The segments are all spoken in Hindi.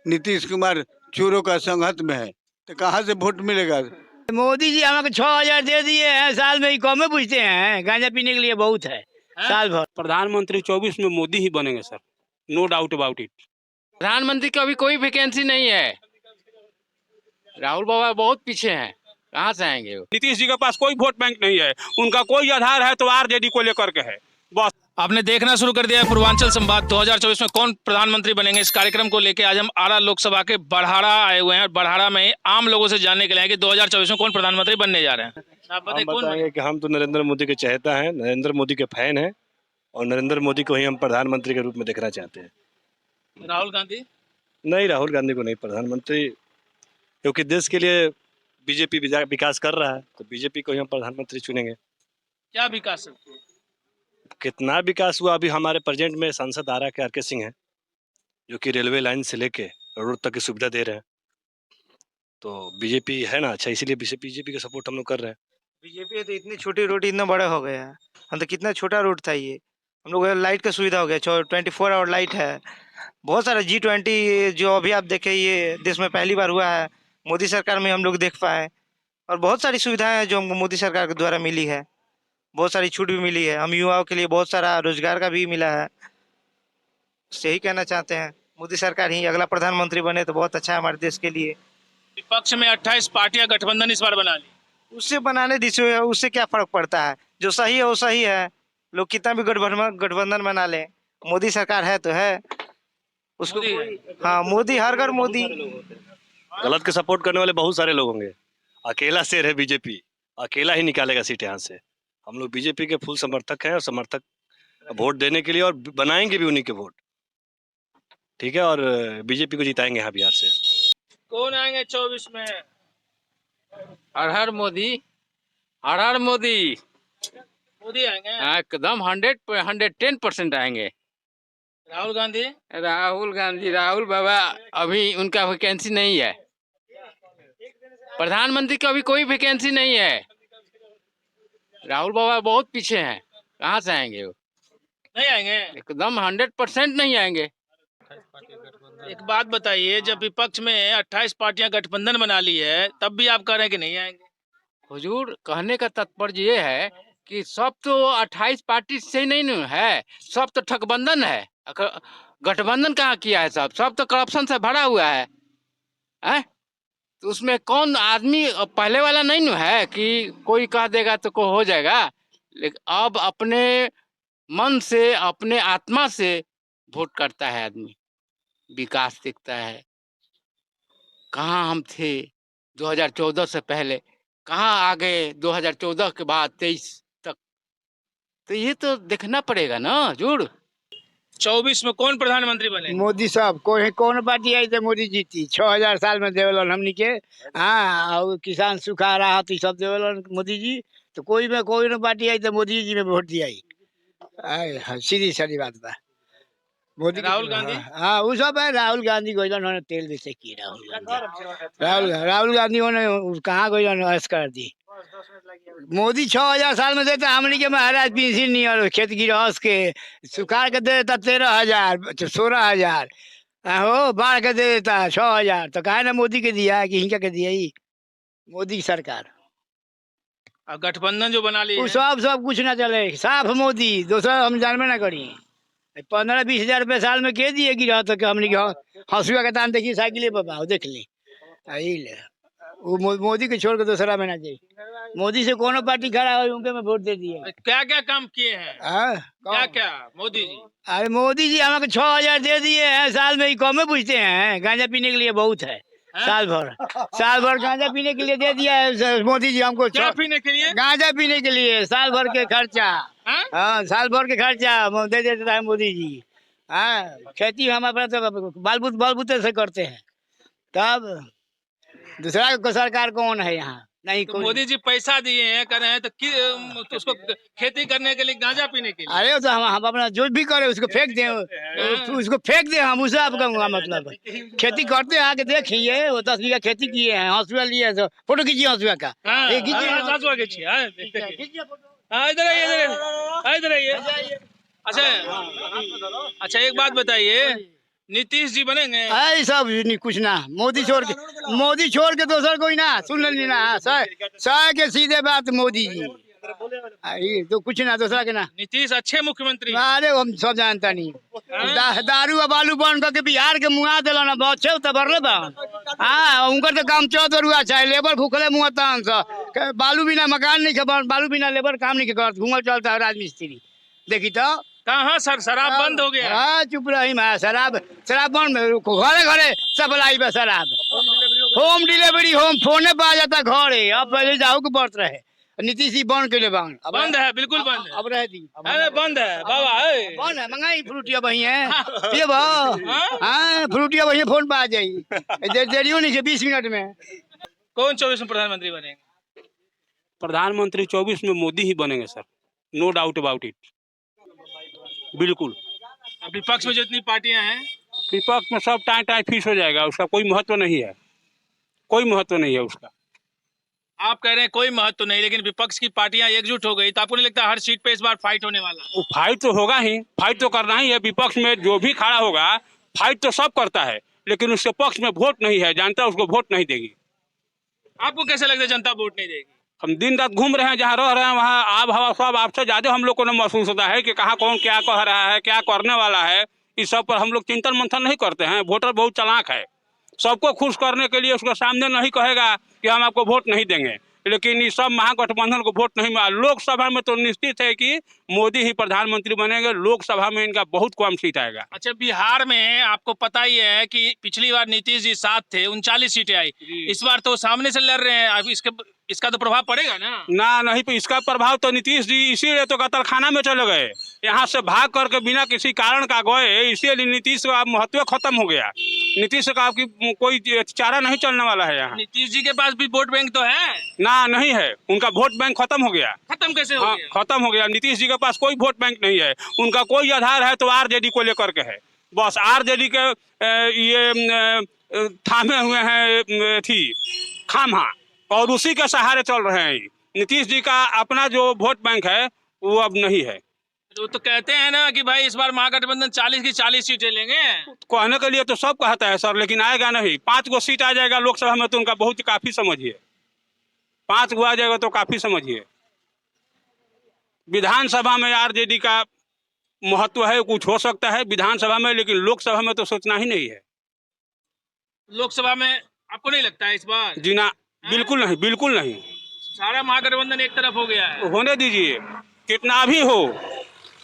नीतीश कुमार चोरों का संगत में है, तो कहाँ से वोट मिलेगा? मोदी जी हमें 6,000 दे दिए हैं साल में, ही कम में पूछते हैं, गांजा पीने के लिए बहुत है साल भर। प्रधानमंत्री 24 में मोदी ही बनेंगे sir, no doubt about it. प्रधानमंत्री की अभी कोई वैकेंसी नहीं है। राहुल बाबा बहुत पीछे हैं, कहाँ से आएंगे वो? नीतीश जी के पास कोई वोट बैंक नहीं है, उनका कोई आधार है तो आरजेडी को लेकर के है बस। आपने देखना शुरू कर दिया है पूर्वांचल संवाद। 2024 में कौन प्रधानमंत्री बनेंगे, इस कार्यक्रम को लेकर आज हम आरा लोकसभा के बड़हारा आए हुए हैं। बड़हारा में आम लोगों से जानने के लिए कि 2024 में कौन प्रधानमंत्री बनने जा रहे हैं। आप बताइए हम कौन बताएंगे कि हम तो नरेंद्र मोदी के चहेता हैं, नरेंद्र मोदी के फैन हैं और नरेंद्र मोदी को ही हम प्रधानमंत्री के रूप में देखना चाहते हैं। बने? राहुल गांधी? नहीं, राहुल गांधी को नहीं प्रधानमंत्री, क्योंकि देश के लिए बीजेपी विकास कर रहा है, तो बीजेपी को ही हम प्रधानमंत्री चुनेंगे। क्या विकास? कितना विकास हुआ, अभी हमारे प्रेजेंट में सांसद आरा के आर.के. सिंह हैं, जो कि रेलवे लाइन से लेके रोड तक की सुविधा दे रहे हैं। तो बीजेपी है ना अच्छा, इसीलिए बीजेपी का सपोर्ट हम लोग कर रहे हैं। बीजेपी है तो इतनी छोटी रोड इतना बड़ा हो गया है। हम तो कितना छोटा रोड था ये, हम लोग लाइट का सुविधा हो गया, 24 आवर लाइट है। बहुत सारा G20 जो अभी आप देखे, ये देश में पहली बार हुआ है, मोदी सरकार में हम लोग देख पाए। और बहुत सारी सुविधाएं हैं जो हमको मोदी सरकार के द्वारा मिली है, बहुत सारी छूट भी मिली है। हम युवाओं के लिए बहुत सारा रोजगार का भी मिला है। यही कहना चाहते हैं, मोदी सरकार ही अगला प्रधानमंत्री बने तो बहुत अच्छा है हमारे देश के लिए। विपक्ष में 28 पार्टियां गठबंधन इस बार बना ली। उससे बनाने दीजिए, उससे क्या फर्क पड़ता है? जो सही है वो सही है। लोग कितना भी गठबंधन बना ले, मोदी सरकार है तो है उसको हाँ, मोदी हर घर मोदी। गलत के सपोर्ट करने वाले बहुत सारे लोग होंगे, अकेला शेर है बीजेपी, अकेला ही निकालेगा सीट यहाँ से। हम लोग बीजेपी के फुल समर्थक हैं और समर्थक वोट देने के लिए, और बनाएंगे भी उन्हीं के वोट, ठीक है। और बीजेपी को जिताएंगे यहाँ बिहार से। कौन आएंगे 24 में? हर हर मोदी, हर हर मोदी। मोदी आएंगे? हाँ, एकदम 110% आएंगे। राहुल गांधी? राहुल गांधी, राहुल बाबा अभी उनका वैकेंसी नहीं है। प्रधानमंत्री की अभी कोई वैकेंसी नहीं है। राहुल बाबा बहुत पीछे हैं, कहाँ से आएंगे वो? नहीं आएंगे? एकदम 100% नहीं आएंगे। एक बात बताइए, जब विपक्ष में 28 पार्टियां गठबंधन बना ली है, तब भी आप कह रहे हैं कि नहीं आएंगे? हुजूर, कहने का तात्पर्य ये है कि सब तो 28 पार्टी से नहीं न है, सब तो ठगबंधन है। गठबंधन कहाँ किया है? सब तो करप्शन से भरा हुआ है, हैं? तो उसमें कौन आदमी पहले वाला नहीं न है कि कोई कह देगा तो को हो जाएगा। लेकिन अब अपने मन से, अपने आत्मा से वोट करता है आदमी, विकास दिखता है। कहाँ हम थे 2014 से पहले, कहाँ आ गए 2014 के बाद 23 तक, तो ये तो देखना पड़ेगा ना जुड़। 24 में कौन प्रधानमंत्री बनेंगे? मोदी साहब कौन पार्टी आई तो मोदी जीती। 6,000 साल में देवलन हमनी के। हाँ, और किसान सुखा रहा तो सब देवलन मोदी जी। तो कोई न पार्टी आई तो मोदी जी में वोट दिया। सीधी सारी बात बा। मोदी राहुल गांधी? हाँ, वो सब है। राहुल गांधी गोइलन उन्होंने तेल बेचे की। राहुल गांधी उन्होंने कहाँ गोइलन ऐश कर दी। मोदी 6,000 साल में देता, हमनी के महाराज पेंशन नहीं, और खेत गिरहस के सुखाड़ के दे देता 13,000 16,000। हो बाढ़ के दे देता 6,000। तो कहे ना मोदी के दिया कि हिंका के दिया ही मोदी की सरकार। अब गठबंधन जो बना ली वो है, सब कुछ ना चले, साफ मोदी। दूसरा हम जानबे ना करी। 15-20 हजार रुपये साल में के दिए गिरा तो हमने हंसुआ का दान देखिए, साइकिल बाबा देख ली। वो मोदी के छोड़ के दूसरा में ना जाए। मोदी से कोनो पार्टी खड़ा हो उनके में वोट दे दिए। क्या क्या काम किए हैं? क्या क्या मोदी जी? अरे मोदी जी हमें 6,000 दे दिए हैं साल में, ही कम में पूछते हैं। गांजा पीने के लिए बहुत है साल भर गांजा पीने के लिए दे दिया है मोदी जी हमको। क्या पीने के लिए? गांजा पीने के लिए साल भर के खर्चा। हाँ, साल भर के खर्चा दे देता है मोदी जी। हाँ, खेती हम अपना तो बाल से करते हैं। तब दूसरा को सरकार कौन है यहाँ? नहीं, तो मोदी जी पैसा दिए हैं, कर रहे हैं तो उसको खेती करने के लिए, गांजा पीने के लिए। अरे तो हम अपना जो भी करे उसको फेंक दे, उसको फेंक दे। हम उसे आपका मतलब खेती करते हैं, आके देखिए। वो 10 बीघा खेती किए हैं, हंसुआ लिए, तो फोटो खींचिए हंसुआ का। इधर आइए। अच्छा, एक बात बताइए, नीतीश जी बनेंगे? ऐ सब नहीं कुछ ना, मोदी छोड़ के दूसर कोई ना सुन लेनी ना। सह के सीधे बात मोदी जी, ये तो कुछ ना दूसरा के ना। नीतीश अच्छे मुख्यमंत्री हैं। अरे हम सब जानता नहीं, दारू और बालू बंद करके बिहार के मुआ दिला ना, बहुत छे तो भरले बा। हाँ उनकर तो काम चौथ रुआ चाहे लेबर भूखले मुआ तान सा, बालू बिना मकान नहीं खबर, बालू बिना लेबर काम नहीं कर, घूंगा चलता है राजमिस्त्री। देखी तो कहाँ सर शराब बंद हो गया? हाँ चुप रही मैं, शराब बंद, घरे घरे सप्लाई बा शराब, होम डिलीवरी, होम फोने पे आ जाता घरे। अब पहले जाओ के बर्त रहे, नीतीश जी बंद के लिए बंद है, बिल्कुल बंद है। अब रह दी, अरे बंद है बाबा, बंद है। मंगाई फ्रूटिया बही है ये बा, हाँ फ्रूटिया बही फोन पे आ जाई, देरियो नहीं है 20 मिनट में। कौन 24 में प्रधानमंत्री बनेंगे? प्रधानमंत्री 24 में मोदी ही बनेंगे sir, no doubt about it, बिल्कुल। अब विपक्ष में जितनी पार्टियां हैं, विपक्ष में सब टाइम टाइम फिक्स हो जाएगा, उसका कोई महत्व नहीं है, कोई महत्व नहीं है उसका। आप कह रहे हैं कोई महत्व नहीं, लेकिन विपक्ष की पार्टियां एकजुट हो गई तो आपको नहीं लगता हर सीट पे इस बार फाइट होने वाला? वो फाइट तो होगा ही, फाइट तो करना ही है। विपक्ष में जो भी खड़ा होगा फाइट तो सब करता है, लेकिन उसके पक्ष में वोट नहीं है, जनता उसको वोट नहीं देगी। आपको कैसे लगता है जनता वोट नहीं देगी? हम दिन रात घूम रहे हैं, जहाँ रह रहे हैं वहाँ आब हवा सब आपसे ज़्यादा हम लोग को महसूस होता है कि कहाँ कौन क्या कह रहा है, क्या करने वाला है। इस सब पर हम लोग चिंतन मंथन नहीं करते हैं। वोटर बहुत चालाक है, सबको खुश करने के लिए उसके सामने नहीं कहेगा कि हम आपको वोट नहीं देंगे, लेकिन इस सब महागठबंधन को वोट नहीं मिला। लोकसभा में तो निश्चित है कि मोदी ही प्रधानमंत्री बनेंगे, लोकसभा में इनका बहुत कम सीट आएगा। अच्छा, बिहार में आपको पता ही है कि पिछली बार नीतीश जी साथ थे, 39 सीटें आई। इस बार तो सामने से लड़ रहे हैं, अब इसका तो प्रभाव पड़ेगा ना? नहीं, तो इसका प्रभाव तो नीतीश जी इसीलिए तो कतलखाना में चले गए, यहाँ से भाग करके बिना किसी कारण का गए, इसीलिए नीतीश का महत्व खत्म हो गया। नीतीश का आपकी कोई चारा नहीं चलने वाला है यहाँ। नीतीश जी के पास भी वोट बैंक तो है ना, नहीं है, उनका वोट बैंक खत्म हो गया। खत्म कैसे हो गया? खत्म हो गया। नीतीश जी के पास कोई वोट बैंक नहीं है, उनका कोई आधार है तो आरजेडी को लेकर के है, बस आरजेडी के ये थामे हुए हैं थी खामा, और उसी के सहारे चल रहे हैं। नीतीश जी का अपना जो वोट बैंक है वो अब नहीं है। तो कहते हैं ना कि भाई इस बार महागठबंधन 40 की 40 सीटें लेंगे। कहने के लिए तो सब कहता है सर, लेकिन आएगा नहीं। 5 गो सीट आ जाएगा लोकसभा में तो उनका बहुत काफी समझिए, 5 गो आ जाएगा तो काफी समझिए। विधानसभा में आरजेडी का महत्व है, कुछ हो सकता है विधानसभा में, लेकिन लोकसभा में तो सोचना ही नहीं है। लोकसभा में आपको नहीं लगता है इस बार? जी ना, बिल्कुल नहीं, बिल्कुल नहीं। सारा महागठबंधन एक तरफ हो गया है। होने दीजिए, कितना भी हो,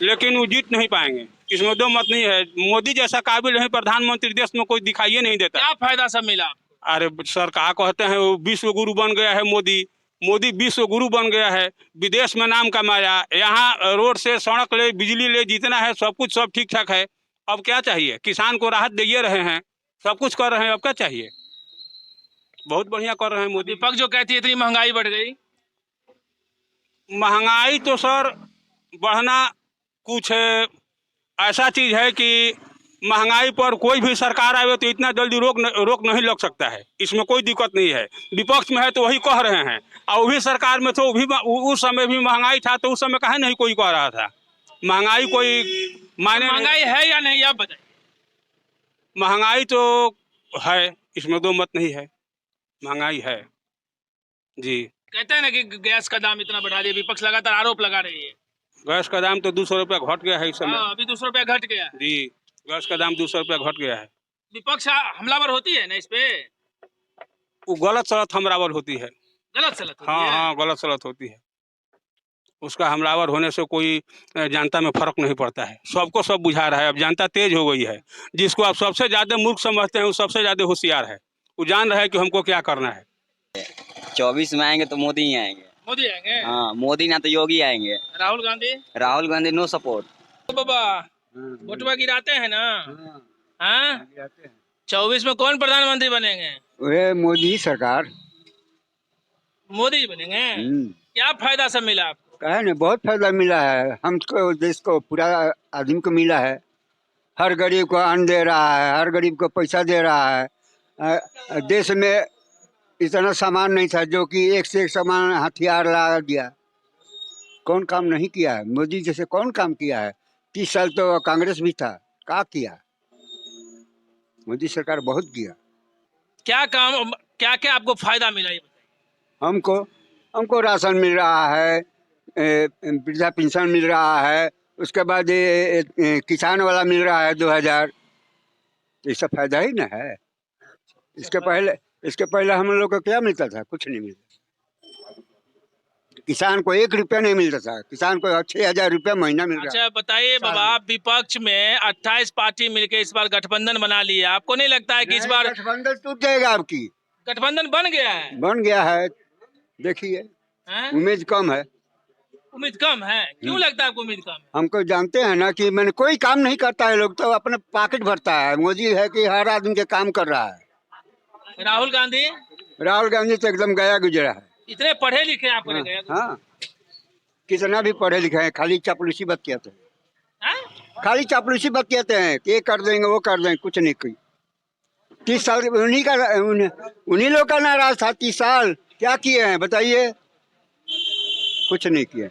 लेकिन वो जीत नहीं पाएंगे, इसमें दो मत नहीं है। मोदी जैसा काबिल नहीं प्रधानमंत्री देश में कोई दिखाई नहीं देता। क्या फायदा सब मिला? अरे सर कहा कहते हैं वो विश्व गुरु बन गया है मोदी विश्व गुरु बन गया है, विदेश में नाम कमाया, यहाँ रोड से सड़क ले, बिजली ले, जितना है सब कुछ सब ठीक ठाक है। अब क्या चाहिए? किसान को राहत दे रहे हैं, सब कुछ कर रहे हैं, अब क्या चाहिए? बहुत बढ़िया कर रहे हैं मोदी। विपक्ष जो कहती है इतनी महंगाई बढ़ गई। महंगाई तो सर बढ़ना कुछ ऐसा चीज है कि महंगाई पर कोई भी सरकार आए तो इतना जल्दी रोक नहीं लग सकता है, इसमें कोई दिक्कत नहीं है। विपक्ष में है तो वही कह रहे हैं, और वही सरकार में तो भी उस समय भी महंगाई था, तो उस समय कहे नहीं कोई कह रहा था। महंगाई कोई मायने महंगाई है या नहीं आप बताइए? महंगाई तो है, इसमें दो मत नहीं है, महंगाई है जी। कहते हैं ना कि गैस का दाम इतना बढ़ा दिया, विपक्ष लगातार आरोप लगा रही है। गैस का दाम तो 200 रुपया घट गया है इस समय। अभी 200 रुपया घट गया जी, गैस का दाम 200 रुपया घट गया है। विपक्ष हमलावर होती है ना इस पे? वो गलत सलत हमलावर होती है। गलत सलत होती हाँ है? हाँ, गलत सलत होती है। उसका हमलावर होने से कोई जनता में फर्क नहीं पड़ता है, सबको सब बुझा रहा है। अब जनता तेज हो गई है, जिसको आप सबसे ज्यादा मूर्ख समझते हैं वो सबसे ज्यादा होशियार है, वो जान रहा है कि हमको क्या करना है। 24 में आएंगे तो मोदी ही आएंगे। मोदी आएंगे? हाँ, मोदी ना तो योगी आएंगे। Rahul Gandhi no support. तो बाबा वोटवा गिराते हैं ना? हाँ, 24 में कौन प्रधानमंत्री बनेंगे? वे मोदी सरकार। मोदी जी बनेंगे? क्या फायदा सब मिला आपको? कहे न बहुत फायदा मिला है हमको, देश को, पूरा आदमी को मिला है। हर गरीब को अन्न दे रहा है, हर गरीब को पैसा दे रहा है। देश में इतना सामान नहीं था जो कि एक से एक सामान हथियार ला दिया। कौन काम नहीं किया है? मोदी जैसे कौन काम किया है? 30 साल तो कांग्रेस भी था, क्या किया? मोदी सरकार बहुत किया क्या काम, क्या क्या आपको फायदा मिला ये बताइए। हमको। हमको राशन मिल रहा है, वृद्धा पेंशन मिल रहा है, उसके बाद ये किसान वाला मिल रहा है 2000। ये सब फायदा ही ना है। इसके पहले हम लोग को क्या मिलता था? कुछ नहीं मिलता। किसान को 1 रुपया नहीं मिलता था। किसान को 6000 रुपया महीना मिल रहा है। अच्छा बताइए बाबा, विपक्ष में 28 पार्टी मिलकर इस बार गठबंधन बना लिया, आपको नहीं लगता है कि इस बार गठबंधन टूट जाएगा? आपकी गठबंधन बन गया है? बन गया है, देखिए हैं? उम्मीद कम है। उम्मीद कम है? क्यों लगता है आपको उम्मीद कम है? हमको जानते हैं ना कि मैंने कोई काम नहीं करता है, लोग तो अपने पॉकेट भरता है। मोदी है कि हर आदमी के काम कर रहा है। राहुल गांधी राहुल गांधी तो एकदम गया गुजरा है। इतने पढ़े लिखे आपको नहीं गया? हाँ, कितना भी पढ़े लिखे हैं, खाली चापलूसी बात कहते हैं। हैं? खाली चापलूसी बात कहते हैं कि ये कर देंगे वो कर देंगे, कुछ नहीं कोई। 30 साल उन्हीं लोग का नाराज था। 30 साल क्या किए हैं बताइए? कुछ नहीं किए।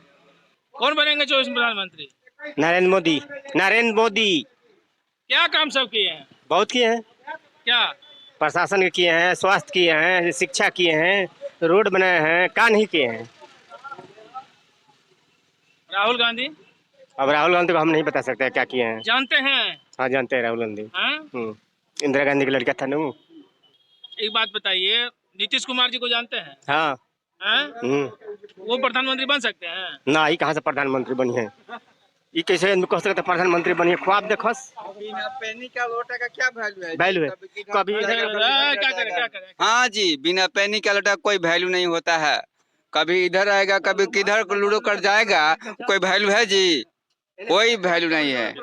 कौन बनेंगे 24 में प्रधानमंत्री? नरेंद्र मोदी। नरेंद्र मोदी क्या काम सब किए हैं? बहुत किए हैं, क्या? प्रशासन के किए हैं, स्वास्थ्य किए हैं, शिक्षा किए हैं, रोड बनाए हैं, का नहीं किए हैं। राहुल गांधी अब राहुल गांधी को हम नहीं बता सकते क्या किए हैं। जानते हैं? हाँ जानते हैं राहुल गांधी। हैं? इंदिरा गांधी का लड़का था ना वो। एक बात बताइए, नीतीश कुमार जी को जानते हैं? हाँ। हैं? वो प्रधानमंत्री बन सकते हैं? ना ही कहाँ से प्रधानमंत्री बनी है, ये कैसे आदमी कह सकते प्रधानमंत्री बनी है? ख्वाब देखस। बिना पेनी का लोटा का क्या वैल्यू है? वैल्यू है कभी। क्या करे? हाँ जी, बिना पेनी का लोटा कोई वैल्यू नहीं होता है। कभी इधर आएगा, कभी किधर लूडो कर जाएगा, कोई वैल्यू है जी? कोई वैल्यू नहीं है।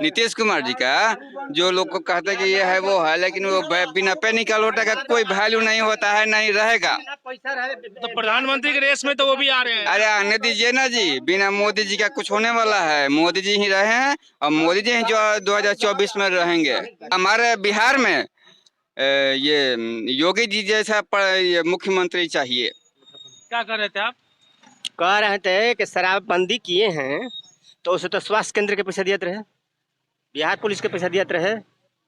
नीतीश कुमार जी का जो लोग को कहते हैं कि ये है वो है, लेकिन वो बिना पेनी का लोटा का कोई वैल्यू नहीं होता है, नहीं रहेगा। तो प्रधानमंत्री के रेस में तो वो भी आ रहे हैं। अरे आने दीजिए ना जी, बिना मोदी जी का कुछ होने वाला है? मोदी जी ही रहे हैं और मोदी जी ही जो 2024 में रहेंगे। हमारे बिहार में ये योगी जी जैसा ये मुख्यमंत्री चाहिए। क्या कर रहे थे आप? कह रहे थे कि शराबबंदी किए हैं तो उसे तो स्वास्थ्य केंद्र के पैसा दिया रहे, बिहार पुलिस के पैसा दिया रहे,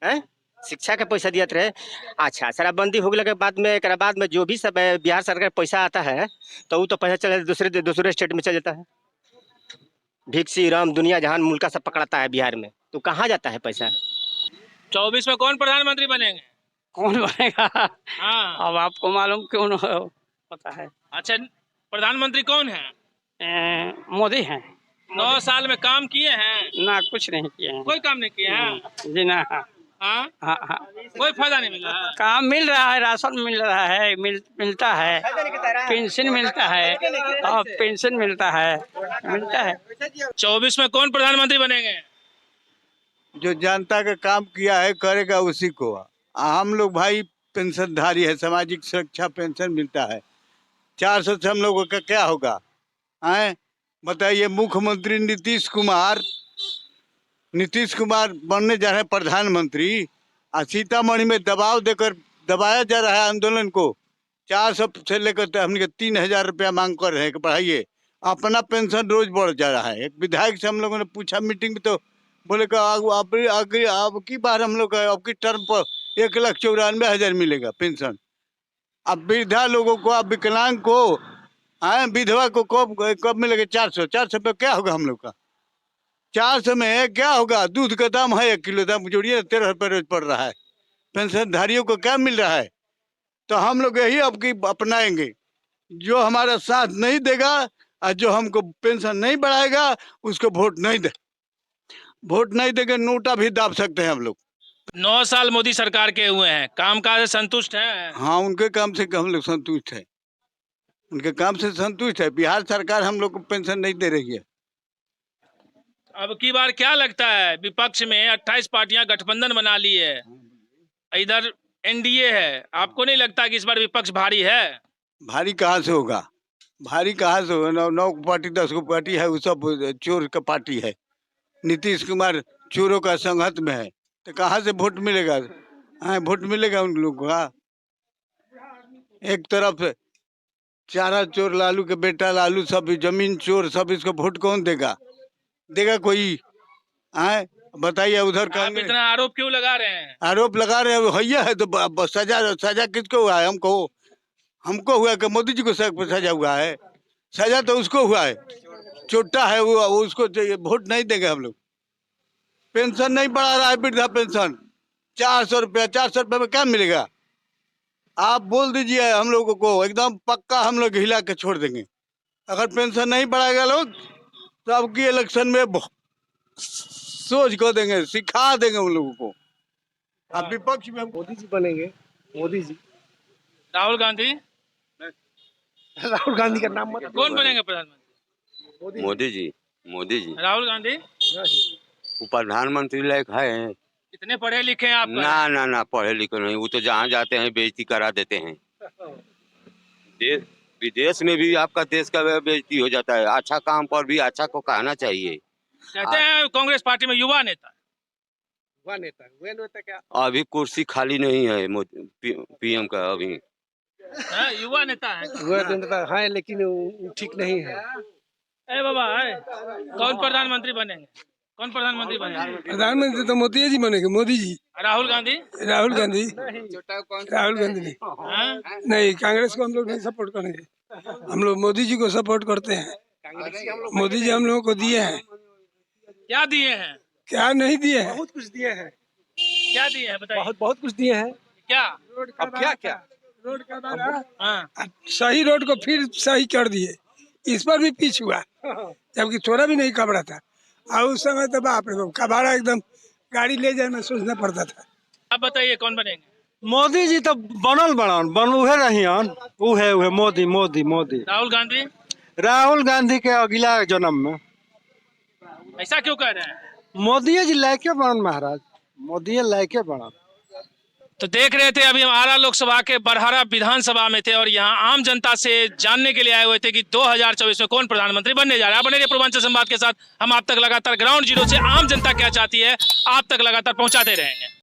हैं, शिक्षा के पैसा दिया रहे। अच्छा, शराबबंदी हो गया के बाद में, एक बाद में जो भी सब बिहार सरकार पैसा आता है तो वो तो पैसा चले दूसरे स्टेट में चल जाता है। भिक्षी राम दुनिया जहान मुल्का सब पकड़ाता है बिहार में, तो कहाँ जाता है पैसा? 24 में कौन प्रधानमंत्री बनेंगे? कौन बनेगा? हाँ, अब आपको मालूम क्यों न हो? पता है। अच्छा प्रधानमंत्री कौन है? मोदी हैं। 9 साल में काम किए हैं? ना कुछ नहीं किए हैं। कोई काम नहीं किए हैं? जी ना। हाँ? हाँ हाँ, कोई फायदा नहीं मिला है? काम मिल रहा है, राशन मिल रहा है, मिलता है, पेंशन मिलता है, और पेंशन मिलता है। 24 में कौन प्रधानमंत्री बनेंगे? जो जनता का काम किया है करेगा उसी को। हम लोग भाई पेंशनधारी है, सामाजिक सुरक्षा पेंशन मिलता है। 400 से हम लोगों का क्या होगा? हैं, बताइए। मुख्यमंत्री नीतीश कुमार बनने जा रहे हैं प्रधानमंत्री, और सीतामढ़ी में दबाव देकर दबाया जा रहा है आंदोलन को। 400 से लेकर हमने 3000 रुपया मांग कर रहे हैं कि बढ़ाइए। अपना पेंशन रोज बढ़ जा रहा है। एक विधायक से हम लोगों ने पूछा मीटिंग में, तो बोले अब की बार हम लोग अब की टर्म पर 1,94,000 मिलेगा पेंशन। अब वृद्धा लोगों को, अब विकलांग को, विधवा को कब मिलेगा? 400 पे क्या होगा हम लोग का? 400 में क्या होगा? दूध का दाम है 1 किलो दाम जोड़िए 13 रुपये रोज पड़ रहा है। पेंशनधारियों को क्या मिल रहा है? तो हम लोग यही अब की अपनाएंगे। जो हमारा साथ नहीं देगा और जो हमको पेंशन नहीं बढ़ाएगा उसको वोट नहीं देंगे। नोटा भी दाब सकते हैं हम लोग। 9 साल मोदी सरकार के हुए हैं, काम काज से संतुष्ट हैं? हाँ, उनके काम से हम लोग संतुष्ट है। उनके काम से संतुष्ट है। बिहार सरकार हम लोग को पेंशन नहीं दे रही है। अब की बार क्या लगता है, विपक्ष में 28 पार्टियां गठबंधन बना ली है, इधर एनडीए है, आपको नहीं लगता कि इस बार विपक्ष भारी है? भारी कहाँ से होगा? भारी कहाँ से होगा? 9 पार्टी 10 को पार्टी है, वो सब चोर का पार्टी है। नीतीश कुमार चोरों का संगत में है, तो कहाँ से वोट मिलेगा? हाँ, वोट मिलेगा उन लोगों को? एक तरफ चारा चोर लालू के बेटा लालू, सब जमीन चोर, सब इसको वोट कौन देगा? देगा कोई? बताइए उधर आप कांग्रेस इतना आरोप क्यों लगा रहे हैं? आरोप लगा रहे हैं, भैया है तो सजा सजा किसको हुआ है? हमको हुआ कि मोदी जी को सजा हुआ है? सजा तो उसको हुआ है, छोटा है वो उसको चाहिए, वोट नहीं देंगे हम लोग। पेंशन नहीं बढ़ा रहा है, वृद्धा पेंशन 400 रुपया, 400 रुपये में क्या मिलेगा? आप बोल दीजिए हम लोगों को, एकदम पक्का हम लोग हिला के छोड़ देंगे। अगर पेंशन नहीं बढ़ाएगा लोग तो अब की इलेक्शन में सोच को देंगे, सिखा देंगे उन लोगों को। अब विपक्ष में मोदी जी बनेंगे, मोदी जी। राहुल गांधी? राहुल गांधी का नाम मत। कौन बनेंगे प्रधानमंत्री? मोदी जी। मोदी जी राहुल गांधी? वो प्रधानमंत्री लायक है? इतने पढ़े लिखे हैं आप? ना ना ना, पढ़े लिखे नहीं, वो तो जहाँ जाते हैं बेइज्जती करा देते हैं। देश विदेश में भी आपका देश का बेइज्जती हो जाता है। अच्छा काम पर भी अच्छा को कहना चाहिए। कहते हैं कांग्रेस पार्टी में युवा नेता। हुआ नेता क्या? अभी कुर्सी खाली नहीं है पीएम का अभी। युवा नेता है। हुआ नेता है लेकिन वो ठीक नहीं है। ए बाबा है, कौन प्रधानमंत्री बनेंगे? कौन प्रधानमंत्री बनेंगे? प्रधानमंत्री तो मोदी जी बनेंगे, मोदी जी। राहुल गांधी? राहुल गांधी नहीं। हाँ? नहीं, कांग्रेस को हम लोग नहीं सपोर्ट करेंगे, हम लोग मोदी जी को सपोर्ट करते हैं। मोदी जी हम लोगों को दिए हैं। क्या दिए हैं? क्या नहीं दिए हैं? बहुत कुछ दिए हैं, क्या दिए हैं बताइए। बहुत कुछ दिए हैं। क्या? अब क्या रोड का बारा हाँ। सही रोड को फिर सही कर दिए, इस पर भी पीछ हुआ, जबकि थोड़ा भी नहीं कबड़ा था। और उस समय तो बाप रे बाप, कबाड़ा एकदम गाड़ी ले जाना सोचना पड़ता था। आप बताइए कौन बनेंगे? मोदी जी तो बन उहे रहियन, उहे मोदी मोदी मोदी। राहुल गांधी? राहुल गांधी के अगला जन्म में ऐसा क्यों कह रहे हैं? मोदी जी लायके बनन महाराज, मोदी लायके बनन। तो देख रहे थे अभी हम आरा लोकसभा के बरहारा विधानसभा में थे और यहाँ आम जनता से जानने के लिए आए हुए थे कि 2024 में कौन प्रधानमंत्री बनने जा रहा है। बने रहिए पूर्वांचल संवाद के साथ, हम आप तक लगातार ग्राउंड जीरो से आम जनता क्या चाहती है आप तक लगातार पहुंचाते रहेंगे।